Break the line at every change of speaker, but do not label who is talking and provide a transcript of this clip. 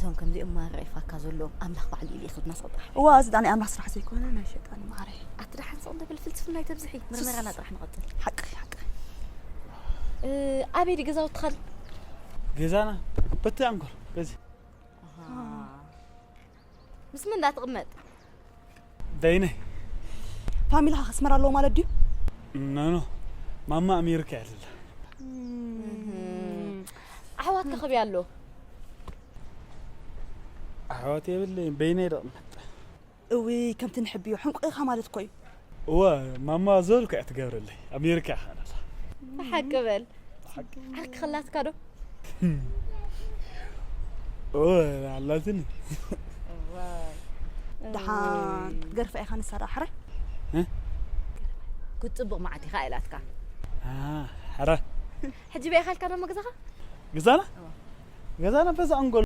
توم كم دي أمها رأيفا كازولو أملخ بعلي لي خدنا صباح
وازد أنا أملخ صراحة سيكون أنا شيطان معري
أترح نصون ده بالفلسفة لا تبزحي مرة أنا أطرح نقتل
حق
أبي دي جزا وتخل
جزانا بتي أنقر بزي
بس من لا تغمد
دينه
فاميلها خسمر الله مال ديو
نو ماما أميركا عزل
أحواتك خبي الله
أحواتي باللي بيني رقمت
وي كم تنحبيه حنق إخا مالت كوي
ماما زولك اعتقار لي أميركا خلاص
حق قبل حق خلات كادو
علاتني
دحان قرف إخان الصراحة
كنت أبغى معتي خائلاتك
حرا
حجي بي خالك أنا ما جزاها
جزانا بس أنقل